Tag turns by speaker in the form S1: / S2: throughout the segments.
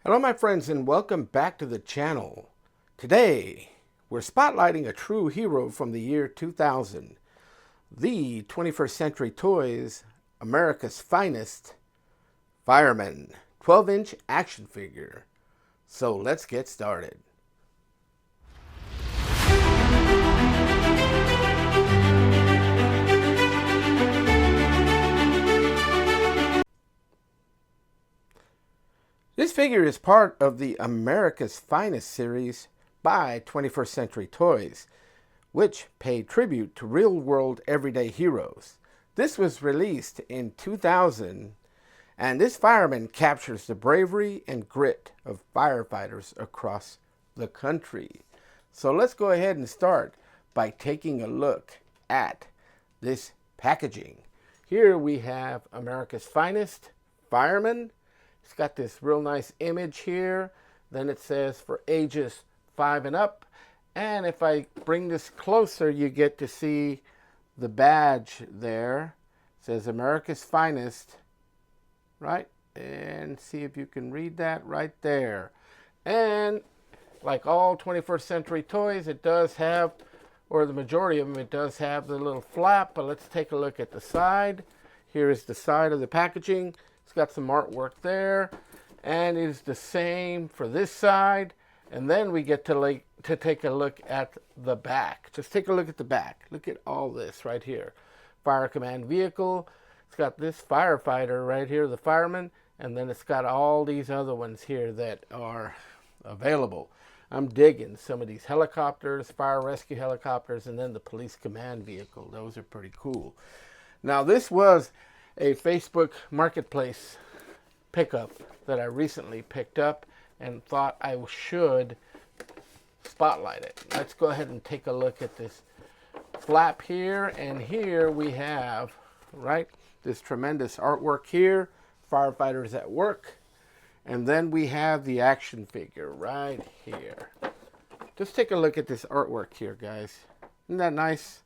S1: Hello my friends and welcome back to the channel. Today we're spotlighting a true hero from the year 2000, the 21st Century Toys America's Finest Fireman 12-inch action figure. So let's get started. This figure is part of the America's Finest series by 21st Century Toys, which paid tribute to real-world everyday heroes. This was released in 2000, and this fireman captures the bravery and grit of firefighters across the country. So let's go ahead and start by taking a look at this packaging. Here we have America's Finest Fireman. It's got this real nice image here. Then it says for ages 5 and up. And if I bring this closer, you get to see the badge there. It says America's Finest, right? And see if you can read that right there. And like all 21st Century Toys, it does have, or the majority of them, it does have the little flap. But let's take a look at the side. Here is the side of the packaging. It's got some artwork there, and it is the same for this side. And then we get to take a look at the back. Just take a look at the back. Look at all this right here. Fire command vehicle. It's got this firefighter right here, the fireman, and then it's got all these other ones here that are available. I'm digging some of these helicopters, fire rescue helicopters, and then the police command vehicle. Those are pretty cool. Now this was a Facebook Marketplace pickup that I recently picked up and thought I should spotlight it. Let's go ahead and take a look at this flap here. And here we have, right, this tremendous artwork here, firefighters at work. And then we have the action figure right here. Just take a look at this artwork here, guys. Isn't that nice?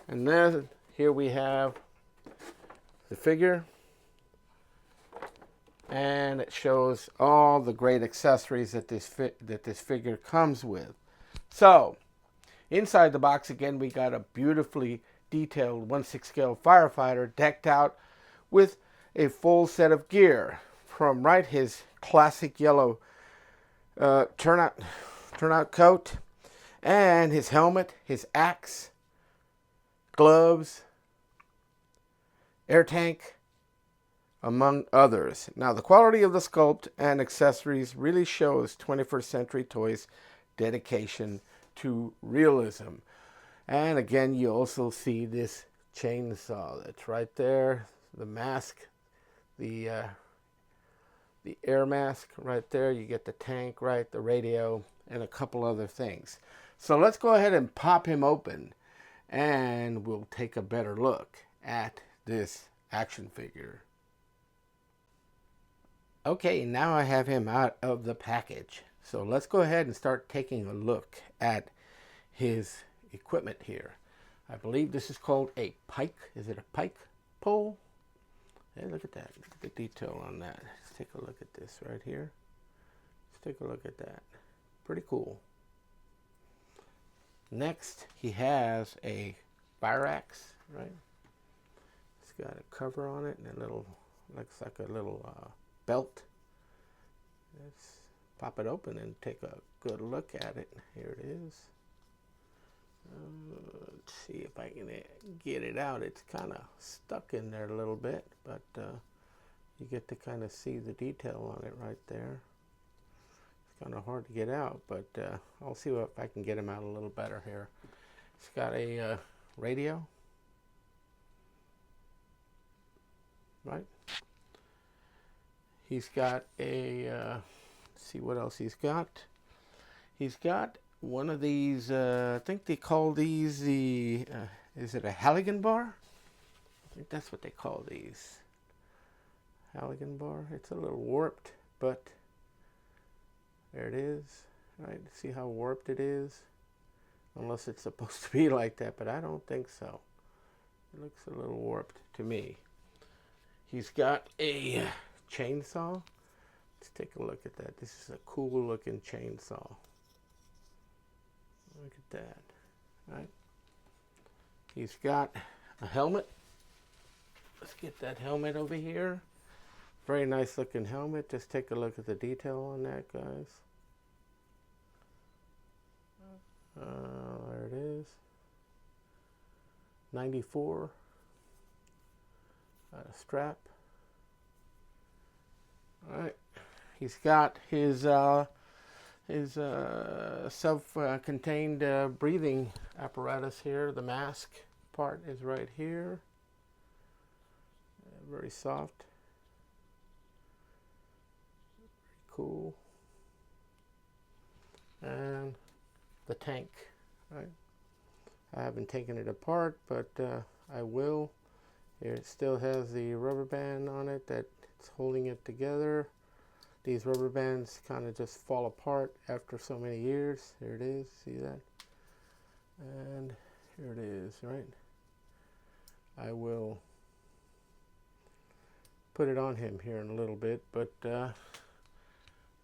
S1: And then here we have the figure, and it shows all the great accessories that this figure comes with. So inside the box again, we got a beautifully detailed 1/6 scale firefighter decked out with a full set of gear, from right his classic yellow turnout coat, and his helmet, his axe, gloves, air tank, among others. Now the quality of the sculpt and accessories really shows 21st Century Toys' dedication to realism. And again, you also see this chainsaw that's right there, the mask, the air mask right there. You get the tank, right, the radio, and a couple other things. So let's go ahead and pop him open, and we'll take a better look at this action figure. Okay, now I have him out of the package. So let's go ahead and start taking a look at his equipment here. I believe this is called a pike. Is it a pike pole? Hey, look at that. Look at the detail on that. Let's take a look at this right here. Let's take a look at that. Pretty cool. Next, he has a fire axe, right? Got a cover on it and a little, looks like a little belt. Let's pop it open and take a good look at it. Here it is. Let's see if I can get it out. It's kind of stuck in there a little bit, but you get to kind of see the detail on it right there. It's kind of hard to get out, but I'll see if I can get him out a little better here. It's got a radio. Right. He's got a, let's see what else he's got. He's got one of these, I think they call these the, is it a Halligan bar? I think that's what they call these. Halligan bar. It's a little warped, but there it is. Right. See how warped it is? Unless it's supposed to be like that, but I don't think so. It looks a little warped to me. He's got a chainsaw Let's take a look at that. This is a cool looking chainsaw. Look at that. All right. He's got a helmet. Let's get that helmet over here. Very nice looking helmet. Just take a look at the detail on that, guys. There it is. 94. Strap. All right. He's got his self-contained breathing apparatus here. The mask part is right here. Very soft. Very cool. And the tank. Right. I haven't taken it apart, but I will. Here it still has the rubber band on it that's holding it together. These rubber bands kind of just fall apart after so many years. There it is. See that? And here it is, right? I will put it on him here in a little bit, but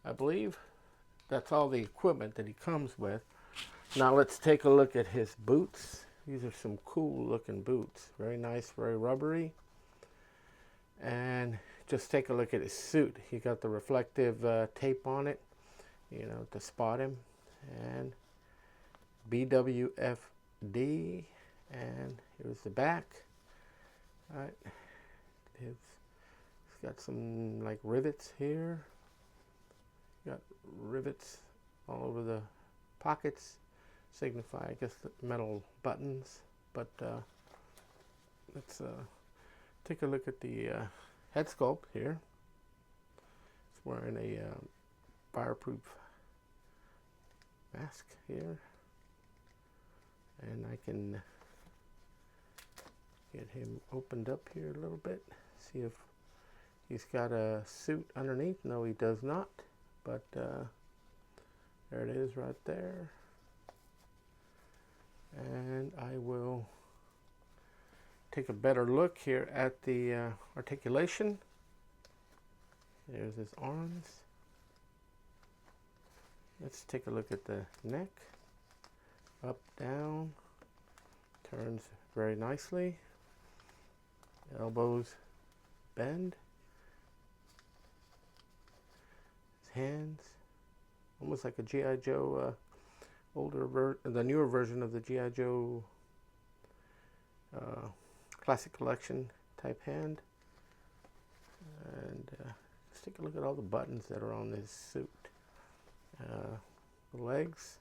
S1: I believe that's all the equipment that he comes with. Now let's take a look at his boots. These are some cool looking boots. Very nice, very rubbery. And just take a look at his suit. He got the reflective tape on it, you know, to spot him. And BWFD. And here's the back. All right. It's got some like rivets here. Got rivets all over the pockets. Signify, I guess, the metal buttons. But let's take a look at the head sculpt here. It's wearing a fireproof mask here. And I can get him opened up here a little bit. See if he's got a suit underneath. No, he does not. But there it is right there. And I will take a better look here at the articulation. There's his arms. Let's take a look at the neck. Up, down. Turns very nicely. Elbows bend. His hands. Almost like a G.I. Joe the newer version of the G.I. Joe Classic Collection type hand. And let's take a look at all the buttons that are on this suit. The legs.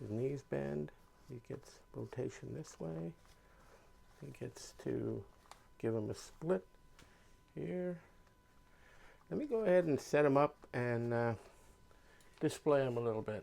S1: His knees bend. He gets rotation this way. He gets to give him a split here. Let me go ahead and set him up and display him a little bit.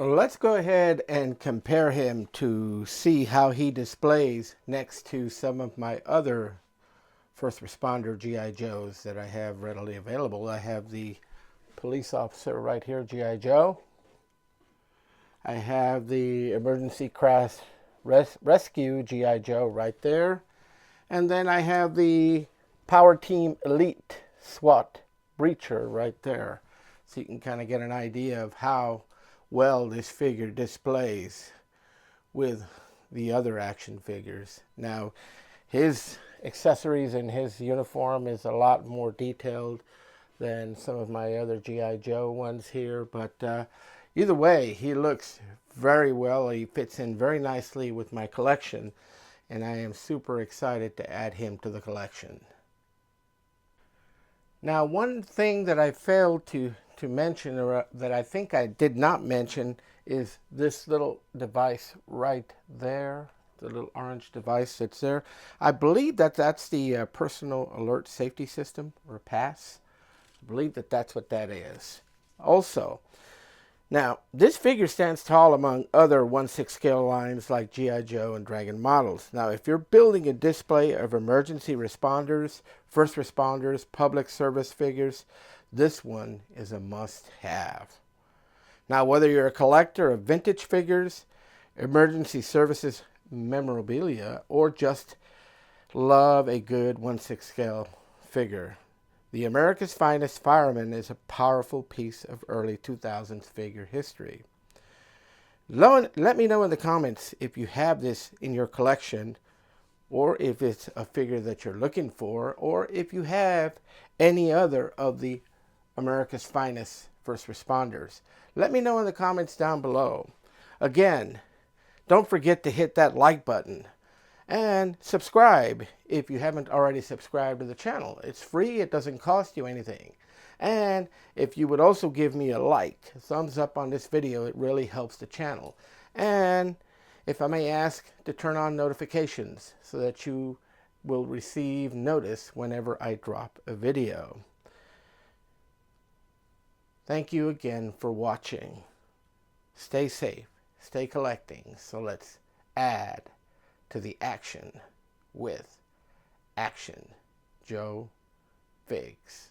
S1: Let's go ahead and compare him to see how he displays next to some of my other first responder G.I. Joes that I have readily available. I have the police officer right here, G.I. Joe. I have the Emergency Crash Rescue G.I. Joe right there. And then I have the Power Team Elite SWAT Breacher right there. So you can kind of get an idea of how well this figure displays with the other action figures. Now, his accessories and his uniform is a lot more detailed than some of my other G.I. Joe ones here, but either way, he looks very well. He fits in very nicely with my collection, and I am super excited to add him to the collection. Now, one thing that I failed to mention, or that I think I did not mention, is this little device right there. The little orange device that's there. I believe that that's the Personal Alert Safety System, or PASS. I believe that that's what that is. Also, now, this figure stands tall among other 1/6 scale lines like G.I. Joe and Dragon models. Now, if you're building a display of emergency responders, first responders, public service figures, this one is a must-have. Now, whether you're a collector of vintage figures, emergency services memorabilia, or just love a good 1/6 scale figure, the America's Finest Fireman is a powerful piece of early 2000s figure history. Let me know in the comments if you have this in your collection, or if it's a figure that you're looking for, or if you have any other of the America's Finest first responders. Let me know in the comments down below. Again, don't forget to hit that like button. And subscribe if you haven't already subscribed to the channel. It's free, it doesn't cost you anything. And if you would also give me a like, a thumbs up on this video, it really helps the channel. And if I may ask, to turn on notifications so that you will receive notice whenever I drop a video. Thank you again for watching. Stay safe, stay collecting, so let's add to the action with Action Joe Figs.